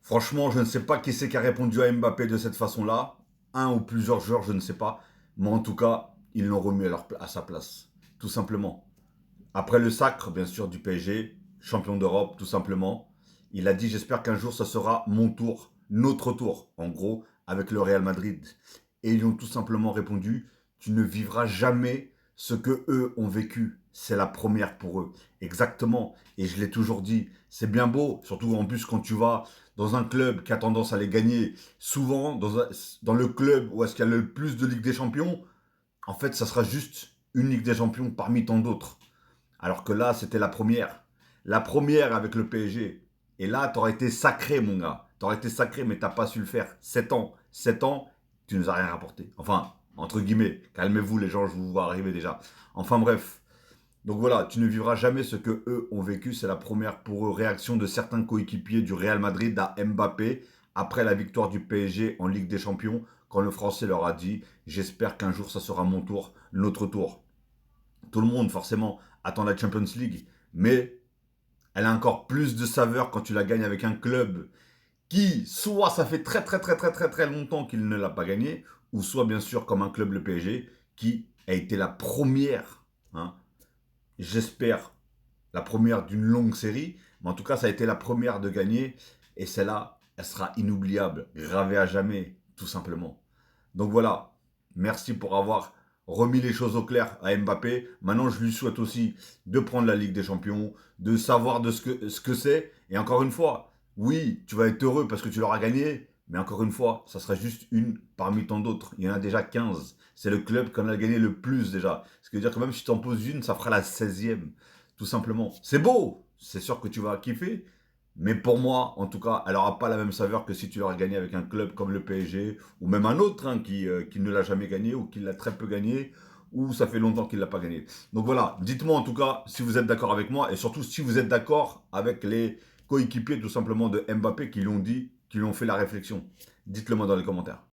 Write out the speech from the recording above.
Franchement, je ne sais pas qui c'est qui a répondu à Mbappé de cette façon-là. Un ou plusieurs joueurs, je ne sais pas. Mais en tout cas, ils l'ont remis à sa place. Tout simplement. Après le sacre, bien sûr, du PSG, champion d'Europe, tout simplement. Il a dit, j'espère qu'un jour, ça sera mon tour, notre tour, en gros, avec le Real Madrid. Et ils lui ont tout simplement répondu, tu ne vivras jamais ce que eux ont vécu. C'est la première pour eux. Exactement. Et je l'ai toujours dit, c'est bien beau, surtout en plus quand tu vas dans un club qui a tendance à les gagner, souvent dans le club où est-ce qu'il y a le plus de Ligue des Champions, en fait, ça sera juste une Ligue des Champions parmi tant d'autres. Alors que là, c'était la première. La première avec le PSG. Et là, t'aurais été sacré, mon gars. T'aurais été sacré, mais t'as pas su le faire. 7 ans. 7 ans, tu nous as rien rapporté. Enfin, entre guillemets. Calmez-vous, les gens, je vous vois arriver déjà. Enfin, bref. Donc voilà, tu ne vivras jamais ce que eux ont vécu. C'est la première pour eux. Réaction de certains coéquipiers du Real Madrid à Mbappé après la victoire du PSG en Ligue des Champions, quand le Français leur a dit, j'espère qu'un jour ça sera mon tour, notre tour. Tout le monde, forcément, attend la Champions League, mais elle a encore plus de saveur quand tu la gagnes avec un club qui, soit ça fait très très très très très très longtemps qu'il ne l'a pas gagné, ou soit bien sûr comme un club, le PSG, qui a été la première, hein, j'espère, la première d'une longue série, mais en tout cas ça a été la première de gagner, et celle-là, elle sera inoubliable, gravée à jamais, tout simplement. Donc voilà, merci pour avoir remis les choses au clair à Mbappé. Maintenant, je lui souhaite aussi de prendre la Ligue des Champions, de savoir de ce que c'est. Et encore une fois, oui, tu vas être heureux parce que tu l'auras gagné, mais encore une fois, ça sera juste une parmi tant d'autres. Il y en a déjà 15. C'est le club qui en a gagné le plus déjà. Ce qui veut dire que même si tu en poses une, ça fera la 16e, tout simplement. C'est beau, c'est sûr que tu vas kiffer, mais pour moi, en tout cas, elle n'aura pas la même saveur que si tu l'aurais gagné avec un club comme le PSG ou même un autre hein, qui ne l'a jamais gagné ou qui l'a très peu gagné ou ça fait longtemps qu'il ne l'a pas gagné. Donc voilà, dites-moi en tout cas si vous êtes d'accord avec moi et surtout si vous êtes d'accord avec les coéquipiers tout simplement de Mbappé qui l'ont dit, qui l'ont fait la réflexion. Dites-le moi dans les commentaires.